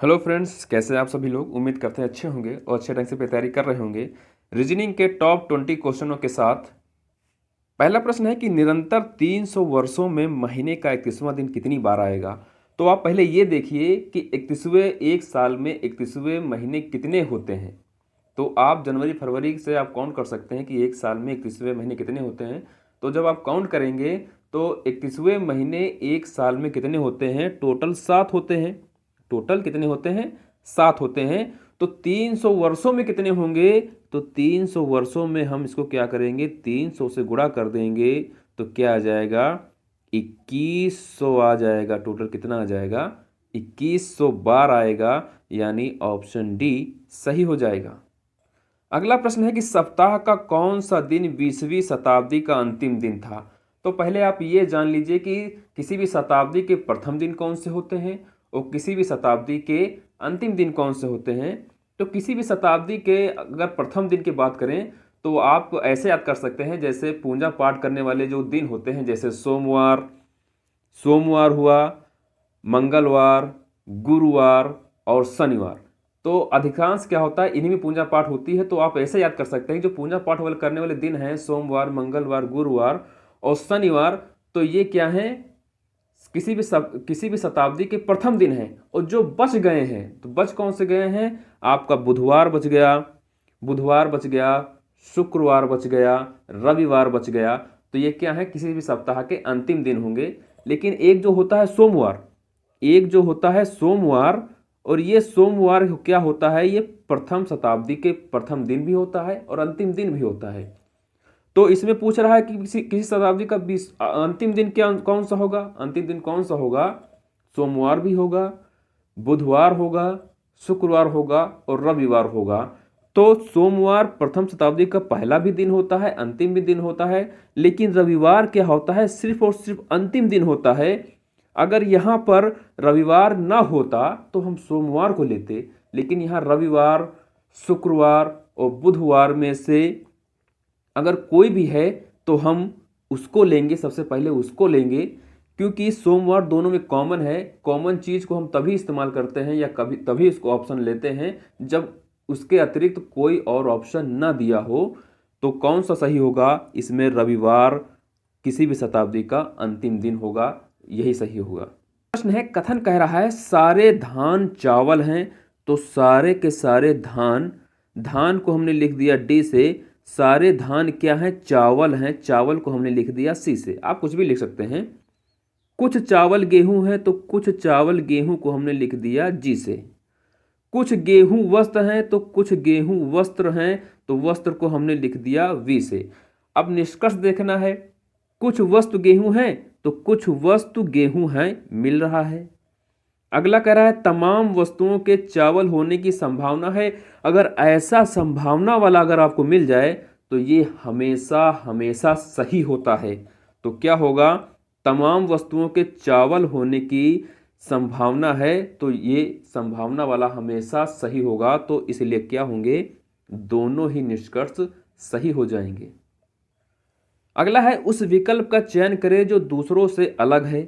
Hello friends, कैसे हैं आप सभी लोग। उम्मीद करते हैं अच्छे होंगे और अच्छे ढंग से तैयारी कर रहे होंगे। रीजनिंग के टॉप 20 क्वेश्चनों के साथ पहला प्रश्न है कि निरंतर 300 वर्षों में महीने का 31वां दिन कितनी बार आएगा। तो आप पहले ये देखिए कि 31वें एक साल में 31वें महीने कितने होते हैं। तो आप जनवरी फरवरी से आप काउंट कर सकते हैं कि एक साल में 31वें महीने कितने होते हैं। तो जब आप काउंट करेंगे तो 31वें महीने एक साल में कितने होते हैं, टोटल 7 होते हैं। टोटल कितने होते हैं, 7 होते हैं। तो 300 वर्षों में कितने होंगे, तो 300 वर्षों में हम इसको क्या करेंगे, 300 से गुणा कर देंगे तो क्या आ जाएगा, 2100 आ जाएगा। टोटल कितना आ जाएगा, 2100 बार आएगा, यानी ऑप्शन डी सही हो जाएगा। अगला प्रश्न है कि सप्ताह का कौन सा दिन 20वीं शताब्दी का अंतिम दिन था। तो पहले आप ये जान लीजिए कि किसी भी शताब्दी के प्रथम दिन कौन से होते हैं और किसी भी शताब्दी के अंतिम दिन कौन से होते हैं। तो किसी भी शताब्दी के अगर प्रथम दिन की बात करें तो आप ऐसे याद कर सकते हैं, जैसे पूजा पाठ करने वाले जो दिन होते हैं, जैसे सोमवार, सोमवार हुआ, मंगलवार, गुरुवार और शनिवार। तो अधिकांश क्या होता है, इन्हीं में पूजा पाठ होती है। तो आप ऐसे याद कर सकते हैं जो पूजा पाठ वाले करने वाले दिन हैं, सोमवार, मंगलवार, गुरुवार और शनिवार, तो ये क्या हैं, किसी भी शताब्दी के प्रथम दिन हैं। और जो बच गए हैं, तो बच कौन से गए हैं, आपका बुधवार बच गया, बुधवार बच गया, शुक्रवार बच गया, रविवार बच गया। तो ये क्या है, किसी भी सप्ताह के अंतिम दिन होंगे। लेकिन एक जो होता है सोमवार, एक जो होता है सोमवार, और ये सोमवार क्या होता है, ये प्रथम शताब्दी के प्रथम दिन भी होता है और अंतिम दिन भी होता है। तो इसमें पूछ रहा है कि किसी शताब्दी का अंतिम दिन क्या कौन सा होगा, अंतिम दिन कौन सा होगा, सोमवार भी होगा, बुधवार होगा, शुक्रवार होगा और रविवार होगा। तो सोमवार प्रथम शताब्दी का पहला भी दिन होता है, अंतिम भी दिन होता है। लेकिन रविवार क्या होता है, सिर्फ और सिर्फ अंतिम दिन होता है। अगर यहाँ पर रविवार ना होता तो हम सोमवार को लेते, लेकिन यहाँ रविवार, शुक्रवार और बुधवार में से अगर कोई भी है तो हम उसको लेंगे, सबसे पहले उसको लेंगे, क्योंकि सोमवार दोनों में कॉमन है। कॉमन चीज़ को हम तभी इस्तेमाल करते हैं या कभी तभी उसको ऑप्शन लेते हैं जब उसके अतिरिक्त कोई और ऑप्शन ना दिया हो। तो कौन सा सही होगा, इसमें रविवार किसी भी शताब्दी का अंतिम दिन होगा, यही सही होगा। प्रश्न है, कथन कह रहा है सारे धान चावल हैं। तो सारे के सारे धान, धान को हमने लिख दिया डी से, सारे धान क्या हैं, चावल हैं, चावल को हमने लिख दिया सी से। आप कुछ भी लिख सकते हैं। कुछ चावल गेहूं है, तो कुछ चावल गेहूं को हमने लिख दिया जी से। कुछ गेहूं वस्त्र हैं, तो कुछ गेहूं वस्त्र हैं, तो वस्त्र को हमने लिख दिया वी से। अब निष्कर्ष देखना है, कुछ वस्तु गेहूं हैं तो कुछ वस्तु गेहूं हैं, मिल रहा है। अगला कह रहा है तमाम वस्तुओं के चावल होने की संभावना है। अगर ऐसा संभावना वाला अगर आपको मिल जाए तो ये हमेशा हमेशा सही होता है। तो क्या होगा, तमाम वस्तुओं के चावल होने की संभावना है, तो ये संभावना वाला हमेशा सही होगा। तो इसलिए क्या होंगे, दोनों ही निष्कर्ष सही हो जाएंगे। अगला है उस विकल्प का चयन करें जो दूसरों से अलग है।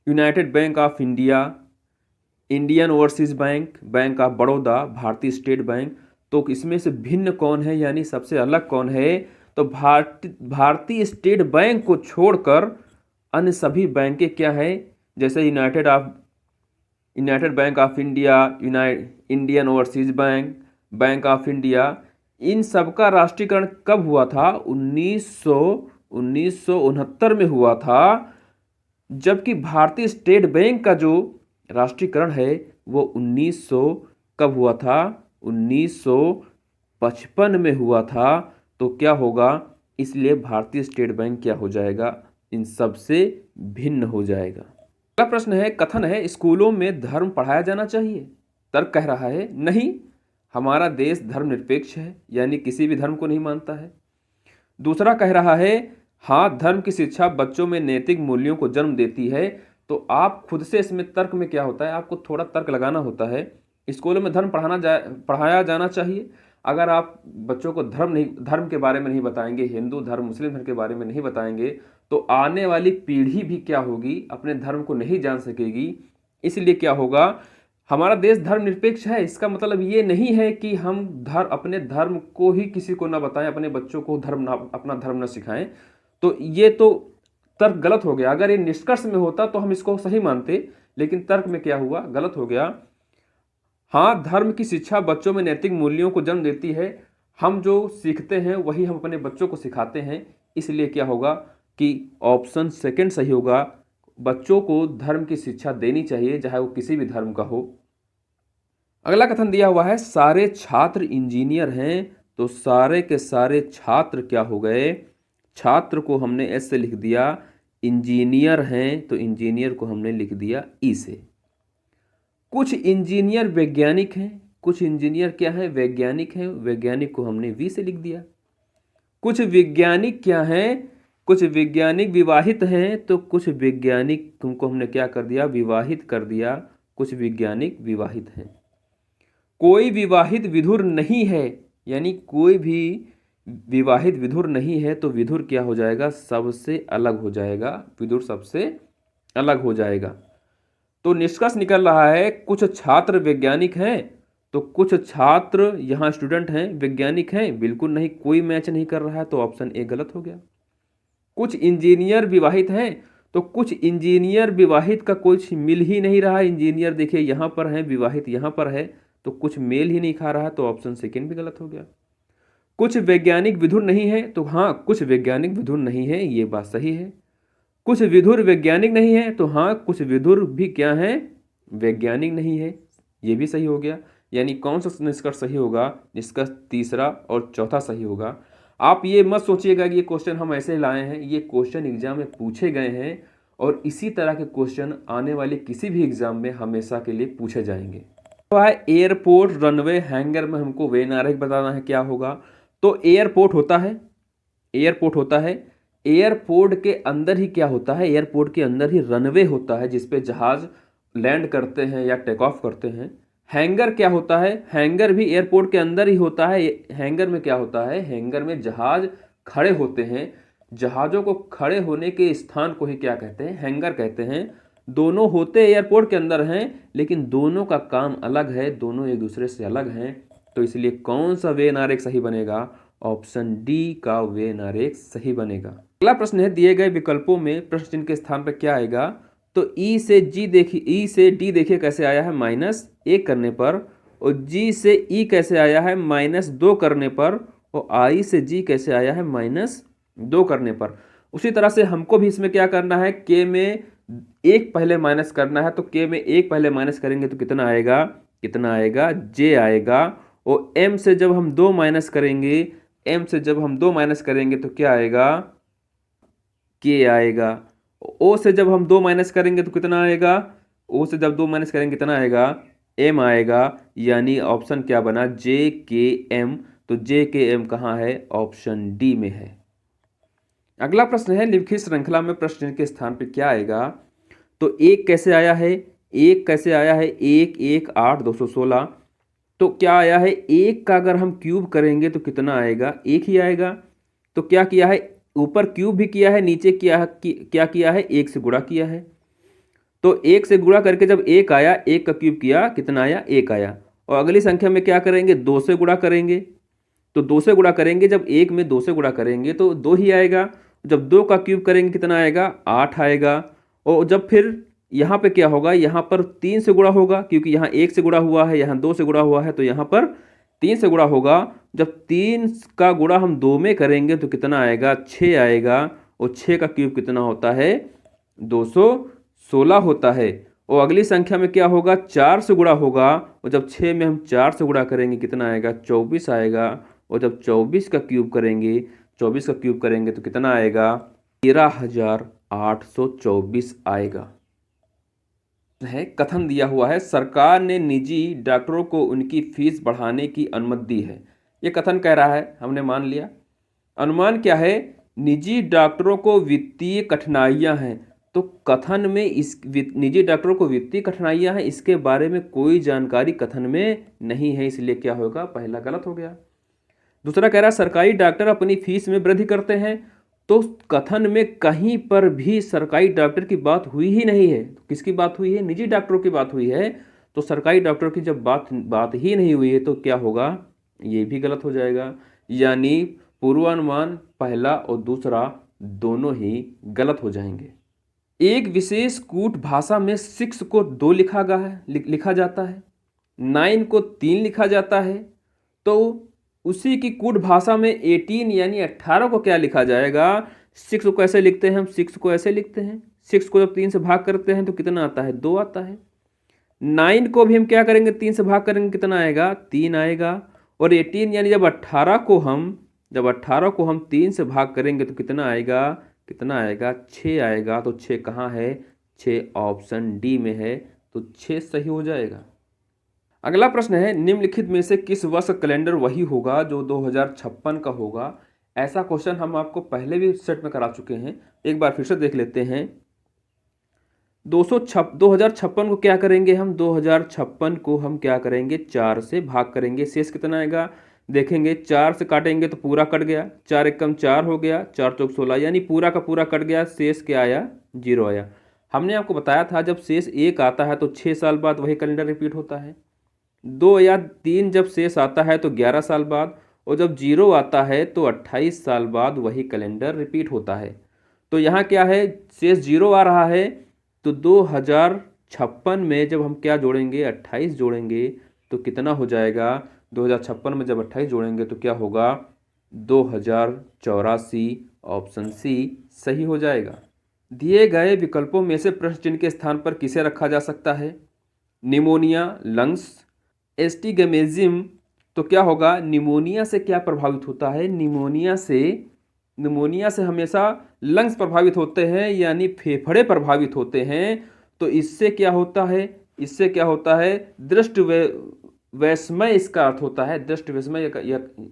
United Bank of India, Indian Overseas Bank, Bank of Baroda, भारतीय स्टेट बैंक। तो इसमें से भिन्न कौन है, यानी सबसे अलग कौन है। तो भारतीय स्टेट बैंक को छोड़कर अन्य सभी बैंकें क्या है, जैसे United Bank of India, Indian Overseas Bank, Bank of India, इन सबका राष्ट्रीयकरण कब हुआ था, 1969 में हुआ था। जबकि भारतीय स्टेट बैंक का जो राष्ट्रीयकरण है वो 1900 कब हुआ था, 1955 में हुआ था। तो क्या होगा, इसलिए भारतीय स्टेट बैंक क्या हो जाएगा, इन सब से भिन्न हो जाएगा। अगला प्रश्न है, कथन है स्कूलों में धर्म पढ़ाया जाना चाहिए। तर्क कह रहा है नहीं, हमारा देश धर्मनिरपेक्ष है, यानी किसी भी धर्म को नहीं मानता है। दूसरा कह रहा है हाँ, धर्म की शिक्षा बच्चों में नैतिक मूल्यों को जन्म देती है। तो आप खुद से इसमें तर्क में क्या होता है, आपको थोड़ा तर्क लगाना होता है। स्कूलों में धर्म पढ़ाया जाना चाहिए। अगर आप बच्चों को धर्म के बारे में नहीं बताएंगे, हिंदू धर्म, मुस्लिम धर्म के बारे में नहीं बताएंगे, तो आने वाली पीढ़ी भी क्या होगी, अपने धर्म को नहीं जान सकेगी। इसलिए क्या होगा, हमारा देश धर्मनिरपेक्ष है, इसका मतलब ये नहीं है कि हम अपने धर्म को ही किसी को ना बताएं, अपने बच्चों को अपना धर्म ना सिखाएं। तो ये तो तर्क गलत हो गया। अगर ये निष्कर्ष में होता तो हम इसको सही मानते, लेकिन तर्क में क्या हुआ, गलत हो गया। हाँ, धर्म की शिक्षा बच्चों में नैतिक मूल्यों को जन्म देती है। हम जो सीखते हैं वही हम अपने बच्चों को सिखाते हैं। इसलिए क्या होगा कि ऑप्शन सेकंड सही होगा। बच्चों को धर्म की शिक्षा देनी चाहिए, चाहे वो किसी भी धर्म का हो। अगला कथन दिया हुआ है, सारे छात्र इंजीनियर हैं। तो सारे के सारे छात्र क्या हो गए, छात्र को हमने एस से लिख दिया, इंजीनियर हैं तो इंजीनियर को हमने लिख दिया ई से। कुछ इंजीनियर वैज्ञानिक हैं, कुछ इंजीनियर क्या है, वैज्ञानिक हैं, वैज्ञानिक को हमने वी से लिख दिया। कुछ वैज्ञानिक क्या हैं, कुछ वैज्ञानिक विवाहित हैं, तो कुछ वैज्ञानिक तुमको हमने क्या कर दिया, विवाहित कर दिया। कुछ वैज्ञानिक विवाहित हैं। कोई विवाहित विधुर नहीं है, यानी कोई भी विवाहित विधुर नहीं है, तो विधुर क्या हो जाएगा, सबसे अलग हो जाएगा, विधुर सबसे अलग हो जाएगा। तो निष्कर्ष निकल रहा है, कुछ छात्र वैज्ञानिक हैं, तो कुछ छात्र यहाँ स्टूडेंट हैं वैज्ञानिक हैं, बिल्कुल नहीं, कोई मैच नहीं कर रहा है, तो ऑप्शन ए गलत हो गया। कुछ इंजीनियर विवाहित हैं, तो कुछ इंजीनियर विवाहित का कुछ मिल ही नहीं रहा। इंजीनियर देखिए यहाँ पर है, विवाहित यहाँ पर है, तो कुछ मेल ही नहीं खा रहा, तो ऑप्शन सेकेंड भी गलत हो गया। कुछ वैज्ञानिक विधुर नहीं है, तो हाँ, कुछ वैज्ञानिक विधुर नहीं है, ये बात सही है। कुछ विधुर वैज्ञानिक नहीं है, तो हाँ, कुछ विधुर भी क्या है, वैज्ञानिक नहीं है, ये भी सही हो गया। यानी कौन सा निष्कर्ष सही होगा, निष्कर्ष तीसरा और चौथा सही होगा। आप ये मत सोचिएगा कि ये क्वेश्चन हम ऐसे लाए हैं, ये क्वेश्चन एग्जाम में पूछे गए हैं और इसी तरह के क्वेश्चन आने वाले किसी भी एग्जाम में हमेशा के लिए पूछे जाएंगे। तो है एयरपोर्ट, रनवे, हैंगर में हमको वेन आरेख बताना है क्या होगा। तो एयरपोर्ट होता है, एयरपोर्ट होता है, एयरपोर्ट के अंदर ही क्या होता है, एयरपोर्ट के अंदर ही रनवे होता है जिसपे जहाज लैंड करते हैं या टेक ऑफ करते हैं। हैंगर क्या होता है, हैंगर भी एयरपोर्ट के अंदर ही होता है। हैंगर में क्या होता है, हैंगर में जहाज खड़े होते हैं। जहाज़ों को खड़े होने के स्थान को ही क्या कहते हैं, हैंगर कहते हैं। दोनों होते एयरपोर्ट के अंदर हैं, लेकिन दोनों का काम अलग है, दोनों एक दूसरे से अलग हैं। तो इसलिए कौन सा वेन आरेख सही बनेगा, ऑप्शन डी का वेन आरेख सही बनेगा। अगला प्रश्न है, दिए गए विकल्पों में प्रश्न चिन्ह के स्थान पर क्या आएगा। तो ई से डी देखिए कैसे आया है, -1 करने पर, और जी से ई कैसे आया है, -2 करने पर, और आई से जी कैसे आया है, -2 करने पर। उसी तरह से हमको भी इसमें क्या करना है, के में 1 पहले माइनस करना है। तो के में 1 पहले माइनस करेंगे तो कितना आएगा, कितना आएगा, जे आएगा। और एम से जब हम 2 माइनस करेंगे, एम से जब हम 2 माइनस करेंगे तो क्या आएगा, के आएगा। ओ से जब हम 2 माइनस करेंगे तो कितना आएगा, ओ से जब 2 माइनस करेंगे कितना आएगा, एम आएगा। यानी ऑप्शन क्या बना, जे के एम। तो जे के एम कहाँ है, ऑप्शन डी में है। अगला प्रश्न है, निम्नलिखित श्रृंखला में प्रश्न चिन्ह के स्थान पर क्या आएगा। तो 1 कैसे आया है, 1 कैसे आया है, 1 1 8 216। तो क्या आया है, 1 का अगर हम क्यूब करेंगे तो कितना आएगा, 1 ही आएगा। तो क्या किया है, ऊपर क्यूब भी किया है, नीचे क्या किया है, 1 से गुणा किया है। तो 1 से गुणा करके जब 1 आया, 1 का क्यूब किया, कितना आया, 1 आया। और अगली संख्या में क्या करेंगे, 2 से गुणा करेंगे। तो 2 से गुणा करेंगे, जब 1 में 2 से गुणा करेंगे तो 2 ही आएगा। जब 2 का क्यूब करेंगे कितना आएगा, 8 आएगा। और जब फिर यहाँ पे क्या होगा, यहाँ पर 3 से गुणा होगा, क्योंकि यहाँ 1 से गुणा हुआ है, यहाँ 2 से गुणा हुआ है, तो यहाँ पर 3 से गुणा होगा। जब 3 का गुणा हम 2 में करेंगे तो कितना आएगा, 6 आएगा। और 6 का क्यूब कितना होता है, 216 होता है। और अगली संख्या में क्या होगा, 4 से गुणा होगा। और जब 6 में हम 4 से गुणा करेंगे कितना आएगा, 24 आएगा। और जब 24 का क्यूब करेंगे, 24 का क्यूब करेंगे तो कितना आएगा, 13,824 आएगा। है कथन दिया हुआ है, सरकार ने निजी डॉक्टरों को उनकी फीस बढ़ाने की अनुमति दी है। ये कथन कह रहा है, हमने मान लिया। अनुमान क्या है, निजी डॉक्टरों को वित्तीय कठिनाइयां हैं। तो कथन में इस निजी डॉक्टरों को वित्तीय कठिनाइयां हैं, इसके बारे में कोई जानकारी कथन में नहीं है, इसलिए क्या होगा, पहला गलत हो गया। दूसरा कह रहा है, सरकारी डॉक्टर अपनी फीस में वृद्धि करते हैं। तो कथन में कहीं पर भी सरकारी डॉक्टर की बात हुई ही नहीं है। किसकी बात हुई है, निजी डॉक्टरों की बात हुई है। तो सरकारी डॉक्टर की जब बात ही नहीं हुई है तो क्या होगा, ये भी गलत हो जाएगा। यानी पूर्वानुमान पहला और दूसरा दोनों ही गलत हो जाएंगे। एक विशेष कूट भाषा में 6 को 2 लिखा जाता है, 9 को 3 लिखा जाता है, तो उसी की कूट भाषा में 18 यानी 18 को क्या लिखा जाएगा। 6 को कैसे लिखते हैं हम, 6 को ऐसे लिखते हैं, 6 को जब 3 से भाग करते हैं तो कितना आता है, 2 आता है। 9 को भी हम क्या करेंगे, 3 से भाग करेंगे, कितना आएगा, 3 आएगा। और 18 यानी जब 18 को हम 3 से भाग करेंगे तो कितना आएगा, 6 आएगा। तो 6 कहाँ है, 6 ऑप्शन डी में है, तो 6 सही हो जाएगा। अगला प्रश्न है, निम्नलिखित में से किस वर्ष कैलेंडर वही होगा जो 2056 का होगा। ऐसा क्वेश्चन हम आपको पहले भी सेट में करा चुके हैं, एक बार फिर से देख लेते हैं। 2056 को क्या करेंगे हम, 2056 को हम क्या करेंगे, 4 से भाग करेंगे, शेष कितना आएगा, देखेंगे 4 से काटेंगे तो पूरा कट गया, 4 एकम 4 हो गया, 4 चौक 16, यानी पूरा का पूरा कट गया, शेष क्या आया, 0 आया। हमने आपको बताया था जब शेष 1 आता है तो 6 साल बाद वही कैलेंडर रिपीट होता है। 2 या 3 जब शेष आता है तो 11 साल बाद, और जब 0 आता है तो 28 साल बाद वही कैलेंडर रिपीट होता है। तो यहाँ क्या है, शेष 0 आ रहा है, तो 2056 में जब हम क्या जोड़ेंगे, 28 जोड़ेंगे तो कितना हो जाएगा, 2056 में जब 28 जोड़ेंगे तो क्या होगा, 2084, ऑप्शन सी सही हो जाएगा। दिए गए विकल्पों में से प्रश्न चिन्ह के स्थान पर किसे रखा जा सकता है, निमोनिया, लंग्स, एस्टिगमेजिम, तो क्या होगा, निमोनिया से क्या प्रभावित होता है, निमोनिया से हमेशा लंग्स प्रभावित होते हैं, यानी फेफड़े प्रभावित होते हैं। तो इससे क्या होता है, दृष्टि वैषम्य इसका अर्थ होता है, दृष्टि वैषम्य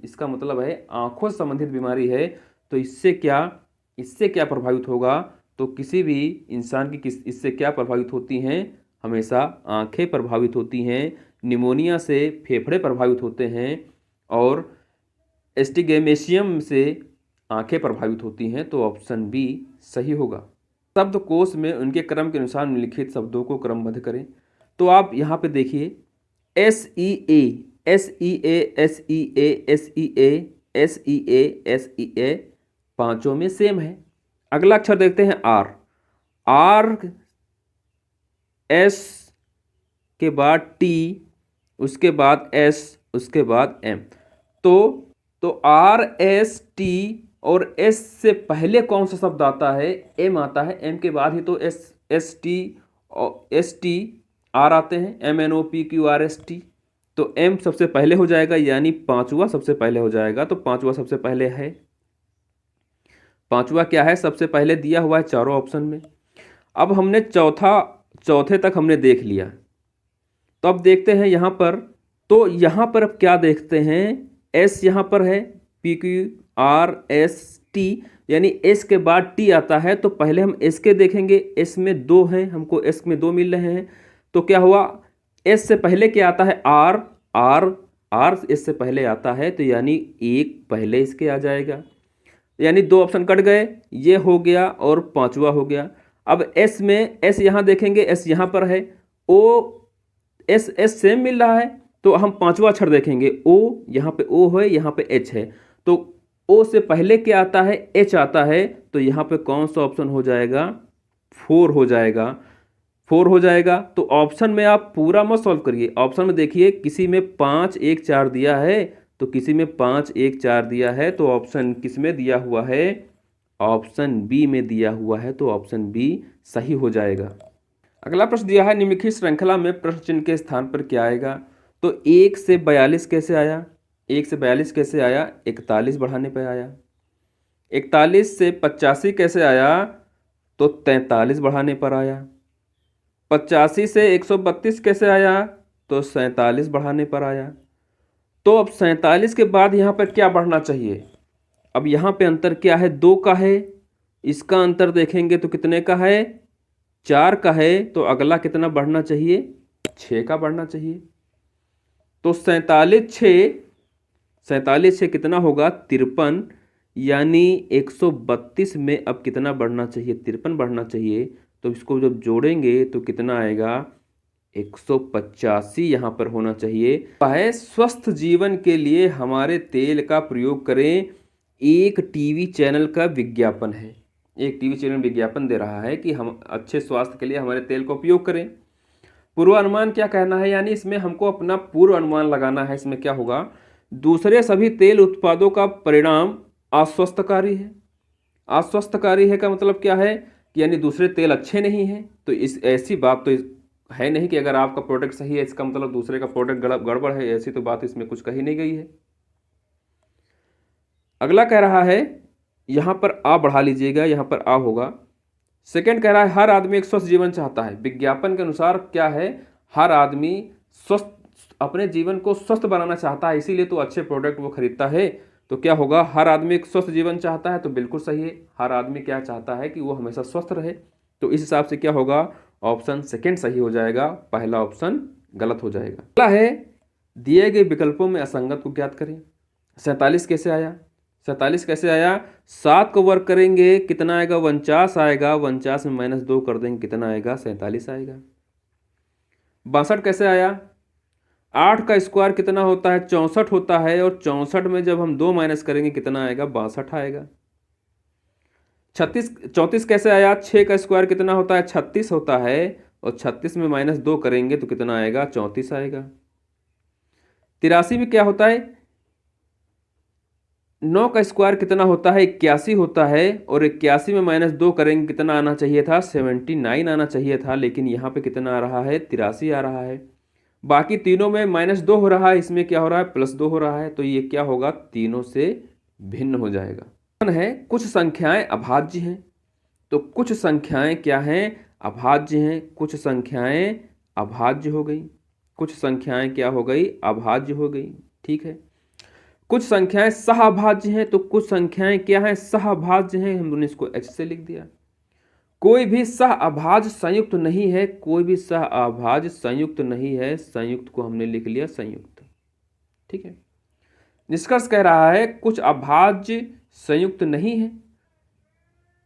इसका मतलब है आंखों से संबंधित बीमारी है। तो इससे क्या प्रभावित होगा, तो किसी भी इंसान की इससे क्या प्रभावित होती हैं, हमेशा आंखें प्रभावित होती हैं। निमोनिया से फेफड़े प्रभावित होते हैं और एस्टिगमेशियम से आंखें प्रभावित होती हैं, तो ऑप्शन बी सही होगा। शब्दकोश में उनके क्रम के अनुसार निम्नलिखित शब्दों को क्रमबद्ध करें। तो आप यहाँ पे देखिए, SEA पांचों में सेम है। अगला अक्षर देखते हैं आर, एस के बाद टी, उसके बाद एस, उसके बाद एम। तो आर, एस, टी और एस से पहले कौन सा शब्द आता है, एम आता है। एम के बाद ही तो एस टी आर आते हैं, MNOPQRST। तो एम सबसे पहले हो जाएगा, यानी पांचवा सबसे पहले हो जाएगा। तो पांचवा सबसे पहले है, पांचवा क्या है, सबसे पहले दिया हुआ है चारों ऑप्शन में। अब हमने चौथे तक हमने देख लिया, तो अब देखते हैं यहाँ पर। तो यहाँ पर अब क्या देखते हैं, एस यहाँ पर है, PQRST, यानी एस के बाद टी आता है। तो पहले हम एस के देखेंगे, एस में 2 हैं, हमको एस में 2 मिल रहे हैं। तो क्या हुआ, एस से पहले क्या आता है, आर एस से पहले आता है, तो यानी 1 पहले इसके आ जाएगा, यानी 2 ऑप्शन कट गए, ये हो गया और पांचवा हो गया। अब एस में, एस यहाँ देखेंगे, एस यहाँ पर है, ओ एस सेम मिल रहा है, तो हम पांचवा अक्षर देखेंगे, ओ, यहाँ पे ओ है, यहाँ पे एच है। तो ओ से पहले क्या आता है, एच आता है। तो यहाँ पे कौन सा ऑप्शन हो जाएगा, 4 हो जाएगा, 4 हो जाएगा। तो ऑप्शन में आप पूरा मत सॉल्व करिए, ऑप्शन में देखिए, किसी में 5, 1, 4 दिया है, तो किसी में 5, 1, 4 दिया है। तो ऑप्शन किस में दिया हुआ है, ऑप्शन बी में दिया हुआ है। तो ऑप्शन बी सही हो जाएगा। अगला प्रश्न दिया है, निम्नलिखित श्रृंखला में प्रश्न चिन्ह के स्थान पर क्या आएगा। तो 1 से 42 कैसे आया, 1 से 42 कैसे आया, 41 बढ़ाने पर आया। 41 से 85 कैसे आया, तो 43 बढ़ाने पर आया। 85 से 132 कैसे आया, तो 47 बढ़ाने पर आया। तो अब 47 के बाद यहाँ पर क्या बढ़ना चाहिए, अब यहाँ पे अंतर क्या है, 2 का है, इसका अंतर देखेंगे तो कितने का है, 4 का है। तो अगला कितना बढ़ना चाहिए, 6 का बढ़ना चाहिए। तो 47 6 कितना होगा, 53, यानी 132 में अब कितना बढ़ना चाहिए, 53 बढ़ना चाहिए। तो इसको जब जोड़ेंगे तो कितना आएगा, 185 यहाँ पर होना चाहिए। है स्वस्थ जीवन के लिए हमारे तेल का प्रयोग करें। एक टीवी चैनल का विज्ञापन है, एक टीवी चैनल विज्ञापन दे रहा है कि हम अच्छे स्वास्थ्य के लिए हमारे तेल का उपयोग करें। पूर्वानुमान क्या कहना है, यानी इसमें हमको अपना पूर्व अनुमान लगाना है। इसमें क्या होगा, दूसरे सभी तेल उत्पादों का परिणाम अस्वस्थकारी है। अस्वस्थकारी है का मतलब क्या है कि यानी दूसरे तेल अच्छे नहीं हैं। तो इस ऐसी बात तो है नहीं कि अगर आपका प्रोडक्ट सही है इसका मतलब दूसरे का प्रोडक्ट गड़बड़ है, ऐसी तो बात इसमें कुछ कही नहीं गई है। अगला कह रहा है, यहां पर आ बढ़ा लीजिएगा, यहां पर आ होगा। सेकंड कह रहा है हर आदमी एक स्वस्थ जीवन चाहता है। विज्ञापन के अनुसार क्या है, हर आदमी स्वस्थ अपने जीवन को स्वस्थ बनाना चाहता है, इसीलिए तो अच्छे प्रोडक्ट वो खरीदता है। तो क्या होगा, हर आदमी एक स्वस्थ जीवन चाहता है, तो बिल्कुल सही है। हर आदमी क्या चाहता है कि वो हमेशा स्वस्थ रहे। तो इस हिसाब से क्या होगा, ऑप्शन सेकंड सही हो जाएगा, पहला ऑप्शन गलत हो जाएगा। अगला है दिए गए विकल्पों में असंगत को ज्ञात करें। 47 कैसे आया, 47 कैसे आया, 7 को वर्ग करेंगे कितना आएगा, 49 आएगा, 49 में -2 कर देंगे कितना आएगा, 47 आएगा। 62 कैसे आया, 8 का स्क्वायर कितना होता है, 64 होता है, और 64 में जब हम 2 माइनस करेंगे कितना आएगा, 62 आएगा। 34 कैसे आया, 6 का स्क्वायर कितना होता है, 36 होता है, और 36 में -2 करेंगे तो कितना आएगा, 34 आएगा। 83 में क्या होता है, 9 का स्क्वायर कितना होता है, 81 होता है, और 81 में -2 करेंगे कितना आना चाहिए था, 79 आना चाहिए था, लेकिन यहाँ पे कितना आ रहा है, 83 आ रहा है। बाकी तीनों में -2 हो रहा है, इसमें क्या हो रहा है, +2 हो रहा है। तो ये क्या होगा, तीनों से भिन्न हो जाएगा। है कुछ संख्याएं अभाज्य हैं। तो कुछ संख्याएं क्या हैं, अभाज्य हैं। कुछ संख्याएं अभाज्य हो गई, कुछ संख्याएं क्या हो गई, अभाज्य हो गई। ठीक है, कुछ संख्याएं सहअभाज्य हैं, तो कुछ संख्याएं क्या हैं, सहअभाज्य हैं। हमने इसको H से लिख दिया। कोई भी सहअभाज्य संयुक्त नहीं है, कोई भी सहअभाज्य संयुक्त नहीं है, संयुक्त को हमने लिख लिया संयुक्त। ठीक है, निष्कर्ष कह रहा है कुछ अभाज्य संयुक्त नहीं है,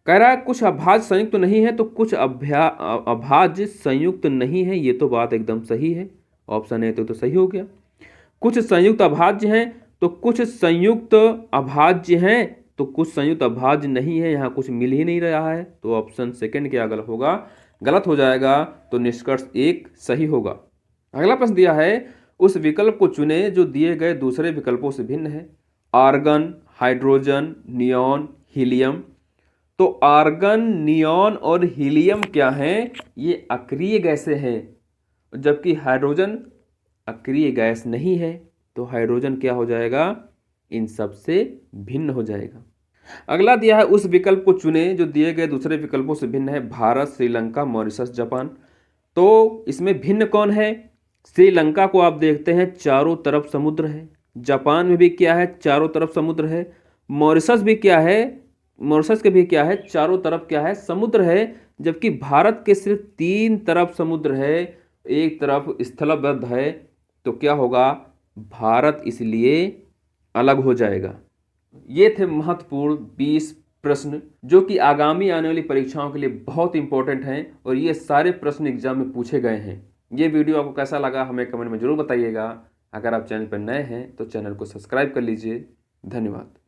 कह रहा है कुछ अभाज्य संयुक्त नहीं है, तो कुछ अभाज्य संयुक्त नहीं है, ये तो बात एकदम सही है, ऑप्शन ए तो सही हो गया। कुछ संयुक्त अभाज्य हैं, तो कुछ संयुक्त अभाज्य हैं, तो कुछ संयुक्त अभाज्य नहीं है, यहाँ कुछ मिल ही नहीं रहा है, तो ऑप्शन सेकंड क्या गलत होगा, गलत हो जाएगा। तो निष्कर्ष 1 सही होगा। अगला प्रश्न दिया है, उस विकल्प को चुने जो दिए गए दूसरे विकल्पों से भिन्न है। Argon, hydrogen, neon, helium. तो आर्गन, नियॉन और हीलियम क्या हैं, ये अक्रिय गैसें हैं, जबकि हाइड्रोजन अक्रिय गैस नहीं है। तो हाइड्रोजन क्या हो जाएगा, इन सब से भिन्न हो जाएगा। अगला दिया है, उस विकल्प को चुने जो दिए गए दूसरे विकल्पों से भिन्न है। Bharat, Sri Lanka, Mauritius, Japan. तो इसमें भिन्न कौन है, श्रीलंका को आप देखते हैं चारों तरफ समुद्र है, जापान में भी क्या है, चारों तरफ समुद्र है, मॉरिशस भी क्या है, मॉरिशस के भी क्या है, चारों तरफ क्या है, समुद्र है। जबकि भारत के सिर्फ 3 तरफ समुद्र है, एक तरफ स्थलबद्ध है। तो क्या होगा, भारत इसलिए अलग हो जाएगा। ये थे महत्वपूर्ण 20 प्रश्न जो कि आगामी आने वाली परीक्षाओं के लिए बहुत इंपॉर्टेंट हैं, और ये सारे प्रश्न एग्जाम में पूछे गए हैं। ये वीडियो आपको कैसा लगा हमें कमेंट में जरूर बताइएगा। अगर आप चैनल पर नए हैं तो चैनल को सब्सक्राइब कर लीजिए। धन्यवाद।